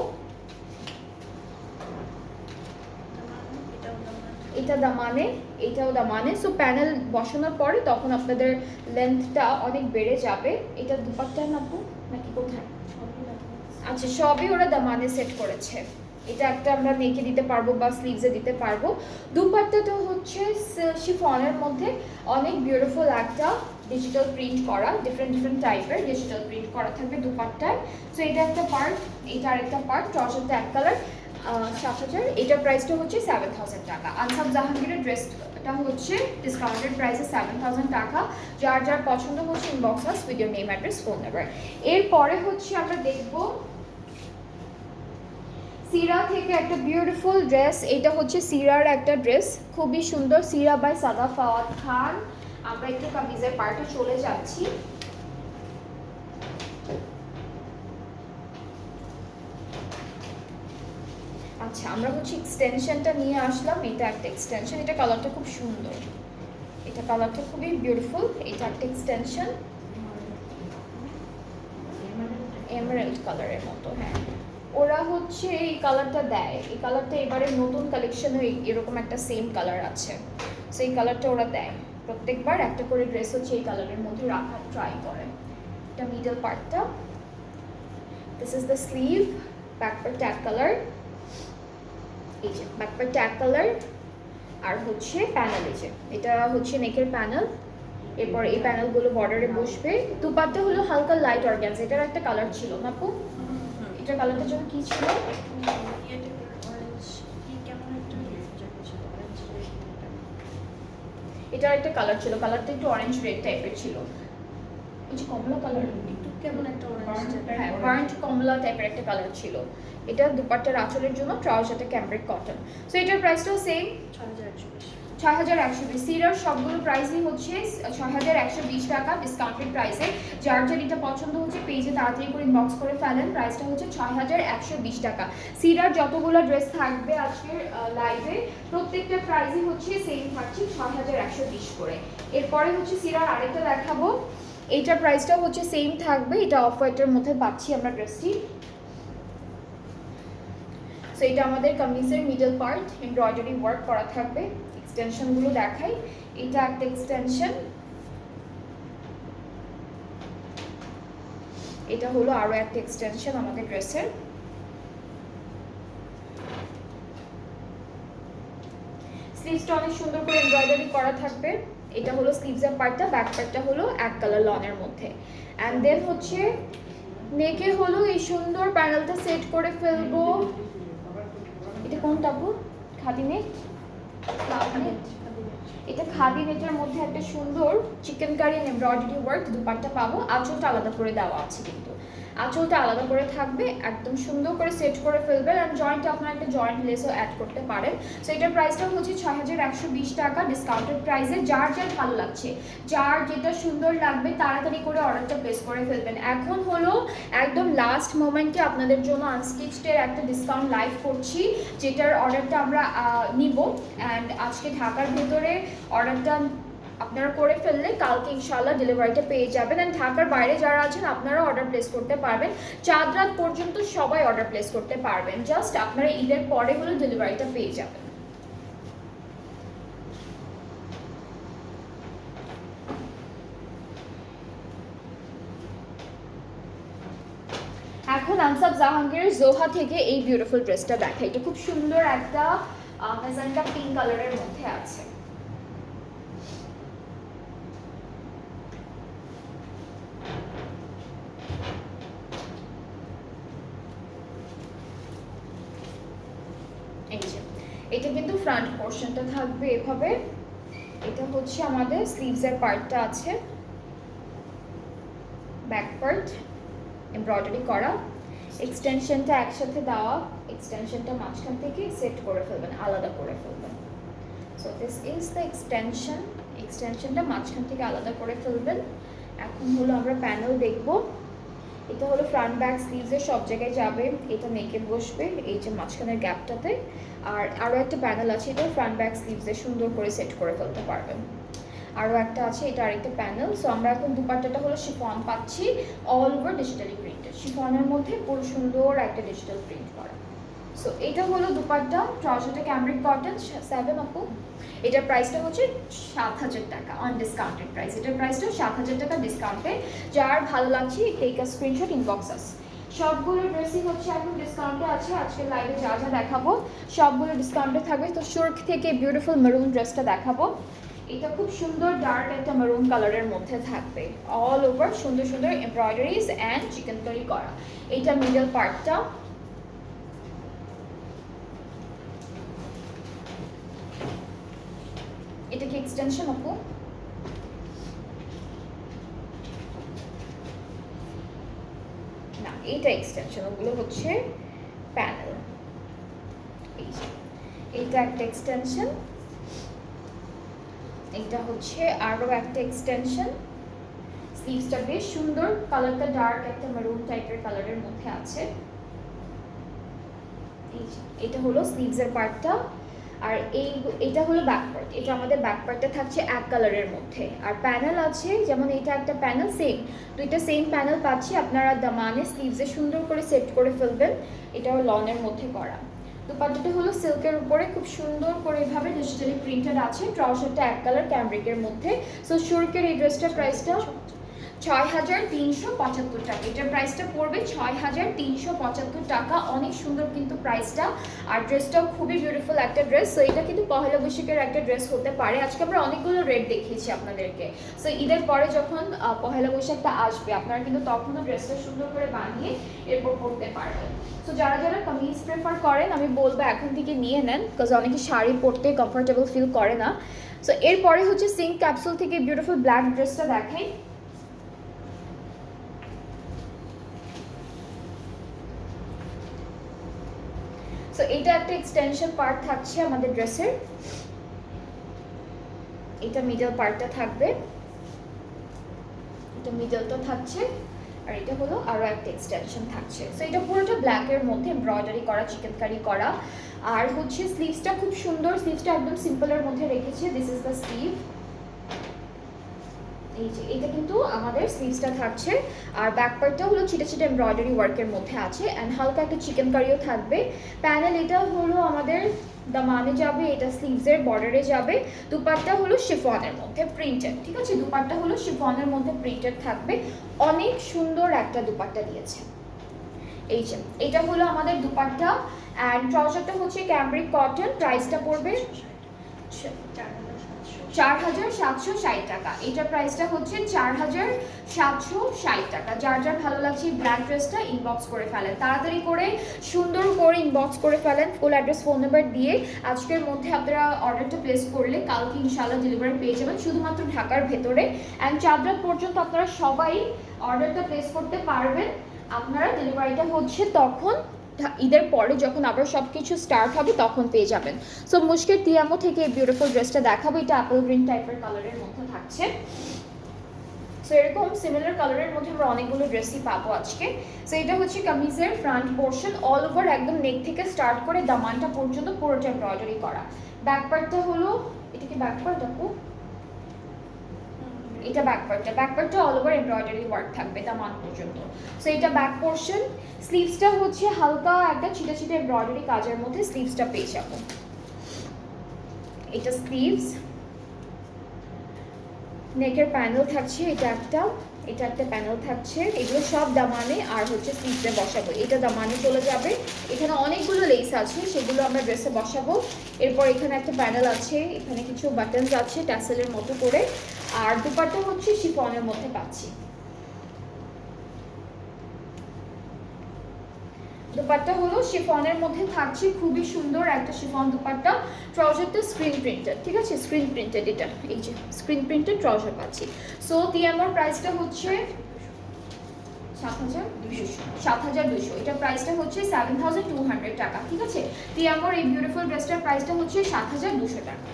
এটা দামানে, এটাও দামানে। সো প্যানেল বসানোর পরে তখন আপনাদের লেন্থটা অনেক বেড়ে যাবে। এটা দুপাট্টা নাপু নাকি কোথায়? আচ্ছা, সবই ওরা দামানে সেট করেছে। এটা একটা আমরা নেকে দিতে পারবো বা স্লিভসে দিতে পারবো। দুপাট্টাটা হচ্ছে শিফনের মধ্যে অনেক বিউটিফুল একটা ডিজিটাল প্রিন্ট করা, ডিফারেন্ট ডিফারেন্ট টাইপের ডিজিটাল প্রিন্ট করা থাকবে দুপাট্টায়। সো এটা একটা পার্ট, এটা আরেকটা পার্ট। ট্রাউজারটা এক কালার, ৭,০০০। এটার প্রাইসটা হচ্ছে 7,000 টাকা। আনসাব জাহাঙ্গীরের ড্রেসটা হচ্ছে ডিসকাউন্টেড প্রাইসে 7,000 টাকা। যার যার পছন্দ হচ্ছে inbox us with your name, address, phone number. এরপরে হচ্ছে আমরা দেখবো সিরা থেকে একটা বিউটিফুল ড্রেস। এটা হচ্ছে সিরার একটা ড্রেস, খুবই সুন্দর। সিরা বাই সাদা ফাওয়াদ খান। আমরা একটু কামিজের পার্টে চলে যাচ্ছি। আচ্ছা, আমরা হচ্ছে এক্সটেনশনটা নিয়ে আসলাম। এটা একটা এক্সটেনশন, এটা কালারটা খুব সুন্দর, এটা কালারটা খুবই বিউটিফুল। এটা একটা এক্সটেনশন এমারেল্ড কালারের মতো। হ্যাঁ, ওরা হচ্ছে এই কালারটা দেয়, এই কালারটা এবারে নতুন কালেকশনে এরকম একটা সেম কালার আছে। সো এই কালারটা ওরা দেয় প্রত্যেকবার, একটা করে ড্রেস হচ্ছে এই কালারের মধ্যে রাখার ট্রাই করে। এটা মিডল পার্টটা, this is the sleeve. Back part tag colour, এই যে ব্যাক পার্ট ট্যাগ কালার। আর হচ্ছে প্যানেল, এই যে এটা হচ্ছে নেকের প্যানেল, এরপর এই প্যানেলগুলো বর্ডারে বসবে। দুপাট্টা হলো হালকা লাইট অর্গানজা, এটার একটা কালার ছিল না আপু? এটার কালারটা যেন কি ছিল? এটার একটা কালার ছিল, কালারটা একটু অরেঞ্জ রেড টাইপের ছিল, ওই যে কমলা কালার, একটু কেমন একটা অরেঞ্জ, হ্যাঁ বার্ন্ট কমলা টাইপের একটা কালার ছিল। এটা দুপাট্টার আঁচলের জন্য, ট্রাউজারটা ক্যামব্রিক কটন। সো এটার প্রাইসটাও সেম 6120। সিরার সবগুলো প্রাইসই হচ্ছে 6120 টাকা ডিসকাউন্টেড প্রাইসে। যার যার এটা পছন্দ হচ্ছে পেজে তাড়াতাড়ি করে ইনবক্স করে ফেলেন। প্রাইসটা হচ্ছে 6120 টাকা। সিরার যতগুলো ড্রেস থাকবে আজকের লাইভে প্রত্যেকটা প্রাইসই হচ্ছে সেম থাকছে 6120 করে। এরপরে হচ্ছে সিরার আরেকটা দেখাবো, এইটার প্রাইসটাও হচ্ছে সেম থাকবে। এটা অফ হোয়াইটের মধ্যে পাচ্ছি আমরা ড্রেসটি। সো এটা আমাদের কামিজের মিডল পার্ট এমব্রয়ডারি ওয়ার্ক করা থাকবে। এক্সটেনশনগুলো দেখাই, এটা একটা এক্সটেনশন, এটা হলো আরো একটা এক্সটেনশন আমাদের ড্রেসের। স্লিভসটা অনেক সুন্দর করে এমব্রয়ডারি করা থাকবে। এটা হলো স্লিভসের পার্টটা, ব্যাক পার্টটা হলো এক কালার লনের মধ্যে। অ্যান্ড দেন হচ্ছে নেকে হলো এই সুন্দর প্যানেলটা সেট করে ফেলবো। এটা কোনটা আপু? খাদি নেট? এটা খাদি নেটের মধ্যে একটা সুন্দর chikankari embroidery work dupatta পাবো। আঁচলটা আলাদা করে দেওয়া আছে, কিন্তু আঁচলটা আলাদা করে থাকবে, একদম সুন্দর করে সেট করে ফেলবেন। অ্যান্ড জয়েন্টে আপনারা একটা জয়েন্ট লেসও অ্যাড করতে পারেন। সো এটার প্রাইসটা হচ্ছে 6120 টাকা ডিসকাউন্টেড প্রাইসে। যার যার ভালো লাগছে, যার যেটা সুন্দর লাগবে তাড়াতাড়ি করে অর্ডারটা প্লেস করে ফেলবেন। এখন হলো একদম লাস্ট মোমেন্টে আপনাদের জন্য আনস্টিচডের একটা ডিসকাউন্ট লাইভ করছি, যেটার অর্ডারটা আমরা নিব। অ্যান্ড আজকে ঢাকার ভেতরে অর্ডারটা আপনারা করে ফেললে কালকে ইনশাআল্লাহ ডেলিভারিটা পেয়ে যাবেন। অ্যান্ড ঢাকার বাইরে যারা আছেন আপনারা অর্ডার প্লেস করতে পারবেন, চাঁদ রাত পর্যন্ত সবাই অর্ডার প্লেস করতে পারবেন। জাস্ট আপনারা ঈদের পরে হলো ডেলিভারিটা পেয়ে যাবেন। এখন আনসাব জাহাঙ্গীরের জোহা থেকে এই বিউটিফুল ড্রেসটা দেখাই। এটা খুব সুন্দর একটা মেজেন্টা পিঙ্ক কালারের মধ্যে আছে। এই যে এটা কিন্তু ফ্রন্ট পোর্শনটা থাকবে এভাবে। এটা হচ্ছে আমাদের স্লিভসের পার্টটা আছে, ব্যাক পার্ট এমব্রয়ডারি করা, এক্সটেনশনটা একসাথে দেওয়া, এক্সটেনশনটা মাঝখান থেকে সেট করে ফেলবেন, আলাদা করে ফেলবেন। So this is the extension, এক্সটেনশনটা মাঝখান থেকে আলাদা করে ফেলবেন। এখন হলো আমরা প্যানেল দেখব। এটা হলো ফ্রন্ট ব্যাক স্লিভসের সব জায়গায় যাবে, এটা নেকে বসবে এই যে মাঝখানের গ্যাপটাতে। আর আরও একটা প্যানেল আছে, এটা ফ্রন্ট ব্যাক স্লিভসে সুন্দর করে সেট করে ফেলতে পারবেন। আরও একটা আছে, এটা আরেকটা প্যানেল। সো আমরা এখন দুপাট্টাটা হলো শিফন পাচ্ছি, অল ওভার ডিজিটালি প্রিন্টেড। শিফনের মধ্যে পুরো সুন্দর একটা ডিজিটাল প্রিন্ট করা। সো এটা হলো দুপাট্টা, ট্রাউজারটা ক্যামব্রিক কটন 7 আপু। এটার প্রাইসটা হচ্ছে 7000 টাকা অন ডিসকাউন্টেড প্রাইস। এটার প্রাইসটা 7000 টাকা ডিসকাউন্টে। যার ভালো লাগছে take a screenshot, inbox us. সবগুলো ড্রেসই হচ্ছে এখন ডিসকাউন্টে আছে। আজকের লাইভে যা যা দেখাবো সবগুলো ডিসকাউন্টে থাকবে। তো শুরু থেকে বিউটিফুল মেরুন ড্রেসটা দেখাবো। এটা খুব সুন্দর ডার্ক একটা মেরুন কালারের মধ্যে থাকবে, অল ওভার সুন্দর সুন্দর এমব্রয়ডারিজ অ্যান্ড চিকেন কারি করা। এইটা মিডল পার্টটা, এটা কি এক্সটেনশন আপু? না, এইটা এক্সটেনশন, ওগুলো হচ্ছে প্যানেল। এইটা একটা এক্সটেনশন, এইটা হচ্ছে আরও একটা এক্সটেনশন। স্লিভসটা বেশ সুন্দর, কালারটা ডার্ক একটা মেরুন টাইপের কালারের মধ্যে আছে। এটা হলো স্লিভসের পার্টটা। আর এটা হলো ব্যাক পার্ট, এটা আমাদের ব্যাক পার্টটা থাকছে এক কালারের মধ্যে। আর প্যানেল আছে, যেমন এটা একটা প্যানেল, সেম দুইটা সেম প্যানেল পাচ্ছি। আপনারা দামানে স্লিভসে সুন্দর করে সেট করে ফেলবেন। এটাও লনের মধ্যে করা। দুপাট্টাটা হলো সিল্কের উপরে খুব সুন্দর করে এভাবে ডিজিটালি প্রিন্টেড আছে। ট্রাউজারটা এক কালার ক্যামব্রিকের মধ্যে। সো শুরুকের এই ড্রেসটার প্রাইসটা 6,375 টাকা। এটার প্রাইসটা পড়বে 6,375 টাকা। অনেক সুন্দর কিন্তু প্রাইসটা, আর ড্রেসটাও খুবই বিউটিফুল একটা ড্রেস। সো এটা কিন্তু পহেলা বৈশাখের একটা ড্রেস হতে পারে। আজকে আমরা অনেকগুলো রেট দেখিয়েছি আপনাদেরকে। সো ঈদের পরে যখন পহেলা বৈশাখটা আসবে, আপনারা কিন্তু তখনও ড্রেসটা সুন্দর করে বানিয়ে এরপর পরতে পারবেন। সো যারা যারা কামিজ প্রেফার করেন, আমি বলবো এখন থেকে নিয়ে নেন, বিকজ অনেকে শাড়ি পরতে কমফোর্টেবল ফিল করে না। সো এরপরে হচ্ছে সিঙ্ক ক্যাপসুল থেকে বিউটিফুল ব্ল্যাক ড্রেসটা দেখাই। সো এটা একটা এক্সটেনশন পার্ট থাকছে আমাদের ড্রেসের, এটা মিডল পার্টটা থাকবে, এটা মিডলটা থাকছে, আর এটা হলো আরো একটা এক্সটেনশন থাকছে। সো এটা পুরোটা ব্ল্যাকের মধ্যে এমব্রয়ডারি করা, চিকেনকারি করা। আর হচ্ছে স্লিভসটা খুব সুন্দর, স্লিভসটা একদম সিম্পলের মধ্যে রেখেছে। This is the sleeve. এই যে এটা কিন্তু আমাদের স্লিভসটা থাকছে, আর ব্যাক পার্টটা হলো ছিটা ছিটা এমব্রয়ডারি ওয়ার্কের মধ্যে আছে, অ্যান্ড হালকা একটা চিকেন কারিও থাকবে। প্যানেল এটা হলো আমাদের দামানে যাবে, এটা স্লিভসের বর্ডারে যাবে। দুপাট্টা হলো শিফনের মধ্যে প্রিন্টেড, ঠিক আছে? দুপাট্টা হলো শিফনের মধ্যে প্রিন্টেড থাকবে। অনেক সুন্দর একটা দুপাট্টা দিয়েছে। এই যে এটা হলো আমাদের দুপাট্টা, অ্যান্ড ট্রাউজারটা হচ্ছে ক্যামব্রিক কটন। প্রাইসটা পড়বে 4,760 টাকা। এটার প্রাইসটা হচ্ছে 4,760 টাকা। যার যার ভালো লাগছে ব্ল্যাক ড্রেসটা ইনবক্স করে ফেলেন, তাড়াতাড়ি করে সুন্দর করে ইনবক্স করে ফেলেন, ফুল অ্যাড্রেস ফোন নাম্বার দিয়ে। আজকের মধ্যে আপনারা অর্ডারটা প্লেস করলে কালকে ইনশাআল্লাহ ডেলিভারি পেয়ে যাবেন, শুধুমাত্র ঢাকার ভেতরে। অ্যান্ড 4 রাত পর্যন্ত আপনারা সবাই অর্ডারটা প্লেস করতে পারবেন। আপনারা ডেলিভারিটা হচ্ছে তখন ঈদের পরে যখন আবার সব কিছু স্টার্ট হবে তখন পেয়ে যাবেন। সো মুশকিল তিয়ামো থেকে এই বিউটিফুল ড্রেসটা দেখাবো। এটা অ্যাপল গ্রিন টাইপের কালারের মধ্যে থাকছে। সো এরকম সিমিলার কালারের মধ্যে আমরা অনেকগুলো ড্রেসই পাবো আজকে। সো এটা হচ্ছে কামিজের ফ্রন্ট পোর্শন, অল ওভার একদম নেক থেকে স্টার্ট করে দামানটা পর্যন্ত পুরোটা এমব্রয়ডারি করা। ব্যাক পার্টটা হলো, এটা কি ব্যাক পার্ট আপু? এটা ব্যাক পার্টটা অল ওভার এমব্রয়ডারি ওয়ার্ক থাকবে দামান পর্যন্ত। সো এটা ব্যাক পোর্শন। স্লিভসটা হচ্ছে হালকা একটা ছিটা ছিটা এমব্রয়ডারি কাজের মধ্যে স্লিভসটা পেয়ে যাবো। এটা স্লিভস, নেকের প্যানেল থাকছে, এটা একটা প্যানেল থাকছে। এগুলো সব দামানে আর হচ্ছে স্লিভসে বসাবো। এটা দামানে চলে যাবে। এখানে অনেকগুলো লেস আছে, সেগুলো আমরা ড্রেসে বসাবো। এরপর এখানে একটা প্যানেল আছে, এখানে কিছু বাটনস আছে ট্যাসেলের মতো করে। আর দুপাট্টা হচ্ছে শিফনের মধ্যে পাচ্ছি। দুপাট্টা হলো শিফনের মধ্যে থাকছে, খুবই সুন্দর একটা শিফন দুপাট্টা। ট্রাউজারটা স্ক্রিন প্রিন্টেড, ঠিক আছে? স্ক্রিন প্রিন্টেড, এটা এই যে স্ক্রিন প্রিন্টেড ট্রাউজার পাচ্ছি। সো তিয়ামোর প্রাইসটা হচ্ছে 7,200। এটার প্রাইসটা হচ্ছে 7,200 টাকা, ঠিক আছে? তিয়ামোর এই বিউটিফুল ড্রেসটার প্রাইসটা হচ্ছে 7,200 টাকা।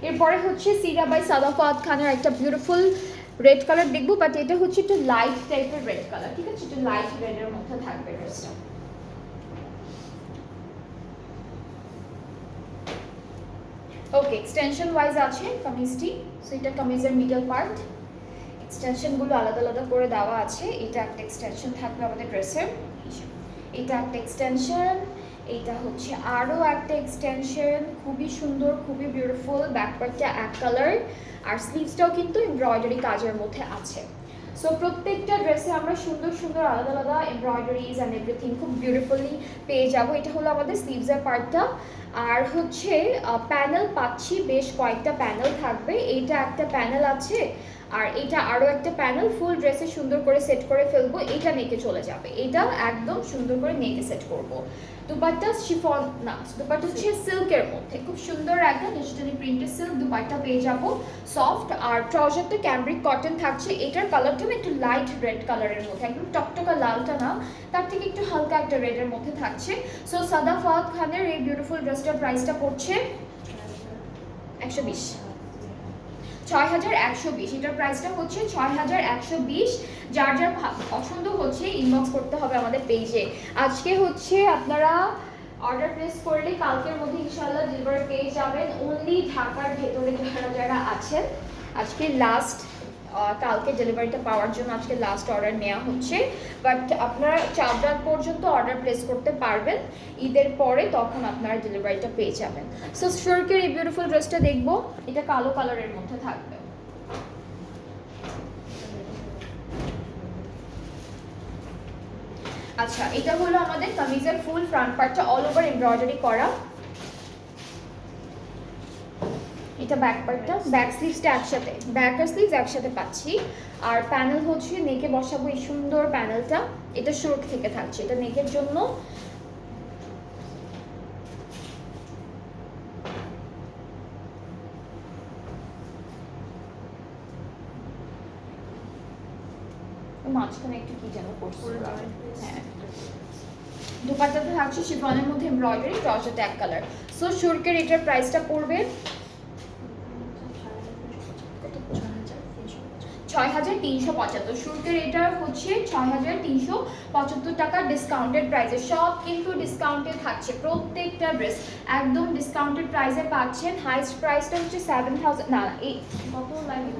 এরপরে হচ্ছে সিরা বাই সাদাফাত খানের একটা বিউটিফুল রেড কালার দেখবো, বাট এটা হচ্ছে একটু লাইট টাইপের রেড কালার, ঠিক আছে? একটু লাইট রেডের মধ্যে থাকবে ড্রেসটা। ওকে, এক্সটেনশন ওয়াইজ আছে কামিজটি। সো এটা কামিজের মিডল পার্ট, এক্সটেনশনগুলো আলাদা আলাদা করে দেওয়া আছে। এটা একটা এক্সটেনশন থাকবে আমাদের ড্রেসের, এটা একটা এক্সটেনশন, এটা হচ্ছে আরও একটা এক্সটেনশন। খুবই সুন্দর, খুবই বিউটিফুল। ব্যাক পার্টটা এক কালার, আর স্লিভসটাও কিন্তু এমব্রয়ডারি কাজের মধ্যে আছে। সো প্রত্যেকটা ড্রেসে আমরা সুন্দর সুন্দর আলাদা আলাদা এমব্রয়ডারিজ অ্যান্ড এভরিথিং খুব বিউটিফুলি পেয়ে যাব। এটা হলো আমাদের স্লিভসের পার্টটা। আর হচ্ছে প্যানেল পাচ্ছি, বেশ কয়েকটা প্যানেল থাকবে। এইটা একটা প্যানেল আছে, আর এটা আরও একটা প্যানেল। ফুল ড্রেসে সুন্দর করে সেট করে ফেলবো। এটা নেকে চলে যাবে, এটা একদম সুন্দর করে নেকে সেট করব। দুপাট্টা শিফন না, দুপাট্টা হচ্ছে সিল্কের মধ্যে খুব সুন্দর একটা ডিজিটালি প্রিন্টেড সিল্ক দুপাট্টা পেয়ে যাব, সফট। আর ট্রাউজারটা ক্যামব্রিক কটন থাকছে। এটার কালারটা একটু লাইট রেড কালারের মধ্যে, একদম টকটকা লালটা না, তার থেকে একটু হালকা একটা রেডের মধ্যে থাকছে। সো সাদাফাত খানের এই বিউটিফুল ড্রেসটার প্রাইসটা পড়ছে 120, 6,120। এটার প্রাইসটা হচ্ছে 6,120। যার যার পছন্দ হচ্ছে ইনবক্স করতে হবে আমাদের পেজে। আজকে হচ্ছে আপনারা অর্ডার প্লেস করলে কালকের মধ্যে ইনশাআল্লাহ ডেলিভারি পেয়ে যাবেন। অনলি ঢাকার ভেতরে যারা যারা আছেন, আজকে লাস্ট কালকে ডেলিভারিটা পাওয়ার জন্য আজকে লাস্ট অর্ডার নেওয়া হচ্ছে, বাট আপনারা 4 রাত পর্যন্ত অর্ডার প্লেস করতে পারবেন, ঈদের পরে তখন আপনারা ডেলিভারিটা পেয়ে যাবেন। সো শিল্কের এই বিউটিফুল ড্রেসটা দেখবো, এটা কালো কালারের মধ্যে থাকবে। আচ্ছা, এটা হলো আমাদের কামিজের ফুল ফ্রন্ট পার্টটা অল ওভার এমব্রয়ডারি করা। এটা ব্যাক পার্টটা, ব্যাক স্লিভসটা একসাথে, ব্যাক আর স্লিভস একসাথে পাচ্ছি। আর প্যানেল হচ্ছে নেকে বসাবো এই সুন্দর প্যানেলটা, এটা শিল্ক থেকে থাকছে, এটা নেকের জন্য। মাঝখানে একটু কি যেন করছে, হ্যাঁ। দুপাট্টাতে থাকছে শিফনের মধ্যে এমব্রয়ডারি, ট্রাউজারটা এক কালার। সো শিল্কের এটার প্রাইসটা পড়বে 6,375। শুল্কের এটা হচ্ছে 6,375 টাকা ডিসকাউন্টেড প্রাইসে। সব কিন্তু ডিসকাউন্টে থাকছে, প্রত্যেকটা ড্রেস একদম ডিসকাউন্টেড প্রাইসে পাচ্ছেন। হাইস্ট প্রাইসটা হচ্ছে 7,000, না এই কত লাগে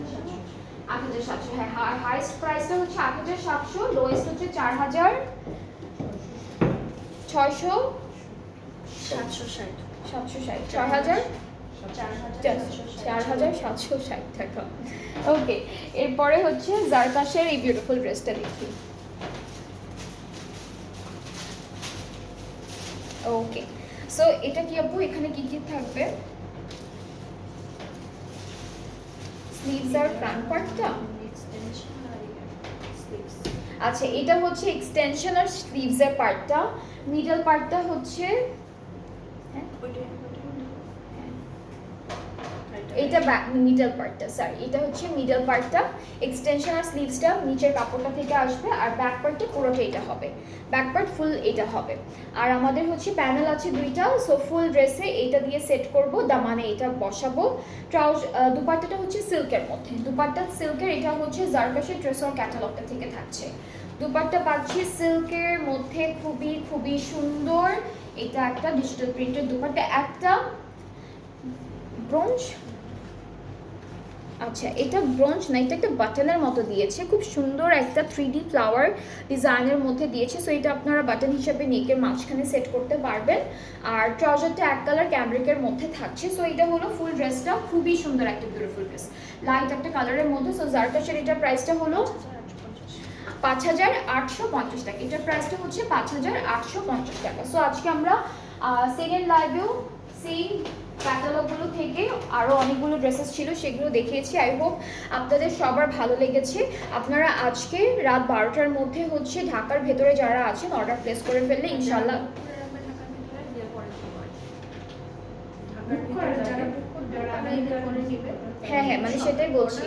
8,700, হ্যাঁ। হাইস্ট প্রাইসটা হচ্ছে 8,700, লোয়েস্ট হচ্ছে 4,600, 760 4,760 টাকা। ওকে, এরপরে হচ্ছে জারকাশের এই বিউটিফুল ড্রেসটা দেখি। ওকে, সো এটা কি আপু, এখানে কি কি থাকবে? স্লিভস আর ফ্রন্ট পার্টটা, আচ্ছা এটা হচ্ছে এক্সটেনশন আর স্লিভস এর পার্টটা। মিডল পার্টটা হচ্ছে, হ্যাঁ এটা মিডল পার্টটা, স্যার এটা হচ্ছে মিডল পার্টটা। এক্সটেনশন আর স্লিভসটা নিচের কাপড়টা থেকে আসবে, আর ব্যাক পার্টটা পুরোটা এটা হবে, ব্যাক পার্ট ফুল এটা হবে। আর আমাদের হচ্ছে প্যানেল আছে দুইটা, সো ফুল ড্রেসে এইটা দিয়ে সেট করব, দামানে এটা বসাবো। দুপাট্টাটা হচ্ছে সিল্কের মধ্যে, দুপাট্টা সিল্কের, এটা হচ্ছে জারকাশের ট্রেসর ক্যাটালগটা থেকে থাকছে। দুপাট্টা পাচ্ছি সিল্কের মধ্যে, খুবই খুবই সুন্দর। এটা একটা ডিজিটাল প্রিন্টের দুপাট্টা, একটা ব্রোঞ্জ, আচ্ছা এটা ব্রোঞ্জ না, এটা একটা বাটনের মতো দিয়েছে, খুব সুন্দর একটা 3D ফ্লাওয়ার ডিজাইনের মধ্যে দিয়েছে। সো এটা আপনারা বাটন হিসাবে নেকের মাঝখানে সেট করতে পারবেন। আর ট্রাউজারটা এক কালার ক্যামব্রিকের মধ্যে থাকছে। সো এটা হলো ফুল ড্রেসটা, খুবই সুন্দর একটা বিউটিফুল ড্রেস, লাইট একটা কালারের মধ্যে। সো জারকাশের এটার প্রাইসটা হলো 5,850 টাকা, এটার প্রাইসটা হচ্ছে 5,850 টাকা। সো আজকে আমরা সেকেন্ড লাইভেও সেই ক্যাটালগুলো থেকে আরও অনেকগুলো ড্রেসেস ছিল, সেগুলো দেখিয়েছি। আই হোপ আপনাদের সবার ভালো লেগেছে। আপনারা আজকে রাত 12টার মধ্যে হচ্ছে ঢাকার ভেতরে যারা আছেন অর্ডার প্লেস করে ফেললে ইনশাল্লাহ, হ্যাঁ হ্যাঁ মানে সেটাই বলছি,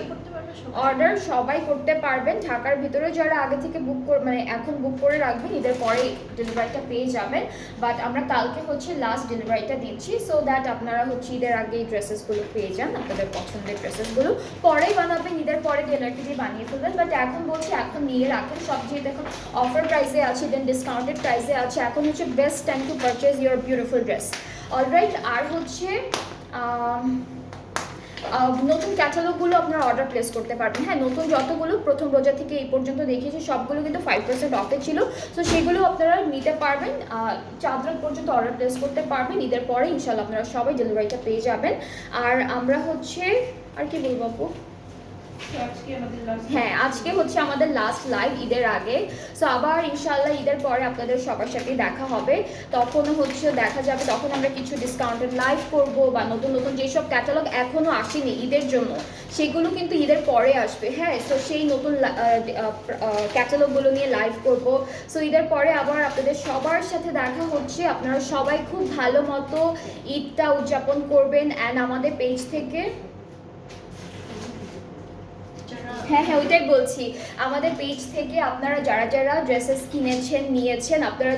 অর্ডার সবাই করতে পারবেন। ঢাকার ভিতরে যারা আগে থেকে মানে এখন বুক করে রাখবেন, ঈদের পরে ডেলিভারিটা পেয়ে যাবেন। বাট আমরা কালকে হচ্ছে লাস্ট ডেলিভারিটা দিচ্ছি, সো দ্যাট আপনারা হচ্ছে ঈদের আগে এই ড্রেসেসগুলো পেয়ে যান, আপনাদের পছন্দের ড্রেসেসগুলো পরেই বানাবেন, ঈদের পরে টেলারকে দিয়ে বানিয়ে ফেলবেন। বাট এখন বলছি এখন নিয়ে রাখেন সব, যেহেতু এখন অফার প্রাইসে আছে, দেন ডিসকাউন্টেড প্রাইসে আছে, এখন হচ্ছে best time to purchase your beautiful dress. Alright, আর হচ্ছে নতুন ক্যাটালগুলো আপনারা অর্ডার প্লেস করতে পারবেন। হ্যাঁ, নতুন যতগুলো প্রথম রোজা থেকে এই পর্যন্ত দেখিয়েছি সবগুলো কিন্তু 5% অফে ছিল, সো সেগুলো আপনারা নিতে পারবেন। 4 রাত পর্যন্ত অর্ডার প্লেস করতে পারবেন, ঈদের পরে ইনশাল্লাহ আপনারা সবাই ডেলিভারিটা পেয়ে যাবেন। আর আমরা হচ্ছে আর কি বলবো আপু, হ্যাঁ আজকে হচ্ছে আমাদের লাস্ট লাইভ ঈদের আগে। সো আবার ইনশাল্লাহ ঈদের পরে আপনাদের সবার সাথে দেখা হবে, তখন হচ্ছে দেখা যাবে, তখন আমরা কিছু ডিসকাউন্টেড লাইভ করব, বা নতুন নতুন যেসব ক্যাটালগ এখনও আসেনি ঈদের জন্য সেগুলো কিন্তু ঈদের পরে আসবে। হ্যাঁ, সো সেই নতুন ক্যাটালগুলো নিয়ে লাইভ করব। সো ঈদের পরে আবার আপনাদের সবার সাথে দেখা হচ্ছে। আপনারা সবাই খুব ভালো মতো ঈদটা উদযাপন করবেন। অ্যান্ড আমাদের পেজ থেকে, হ্যাঁ হ্যাঁ ওইটাই বলছি, আমাদের পেজ থেকে আপনারা যারা যারা ড্রেসেস কিনেছেন নিয়েছেন, আপনারা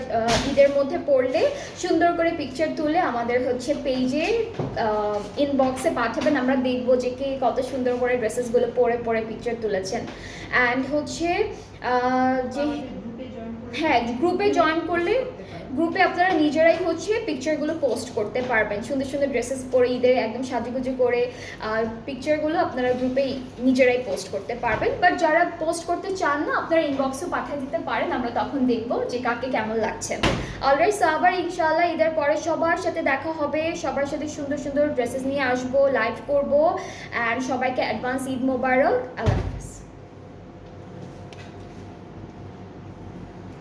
ঈদের মধ্যে পরলে সুন্দর করে পিকচার তুলে আমাদের হচ্ছে পেজে ইনবক্সে পাঠাবেন, আমরা দেখবো যে কে কত সুন্দর করে ড্রেসেসগুলো পরে পরে পিকচার তুলেছেন। অ্যান্ড হচ্ছে যে হ্যাঁ, গ্রুপে জয়েন করলে গ্রুপে আপনারা নিজেরাই হচ্ছে পিকচারগুলো পোস্ট করতে পারবেন, সুন্দর সুন্দর ড্রেসেস পরে ঈদের একদম সাজুগুজু করে পিকচারগুলো আপনারা গ্রুপে নিজেরাই পোস্ট করতে পারবেন। বাট যারা পোস্ট করতে চান না, আপনারা ইনবক্সে পাঠিয়ে দিতে পারেন, আমরা তখন দেখবো যে কাকে কেমন লাগছে। অলরাইট, সো আবার ইনশাআল্লাহ ঈদের পরে সবার সাথে দেখা হবে, সবার সাথে সুন্দর সুন্দর ড্রেসেস নিয়ে আসবো, লাইভ করবো। অ্যান্ড সবাইকে অ্যাডভান্স ঈদ মোবারক। আল্লাহ হাফেজ।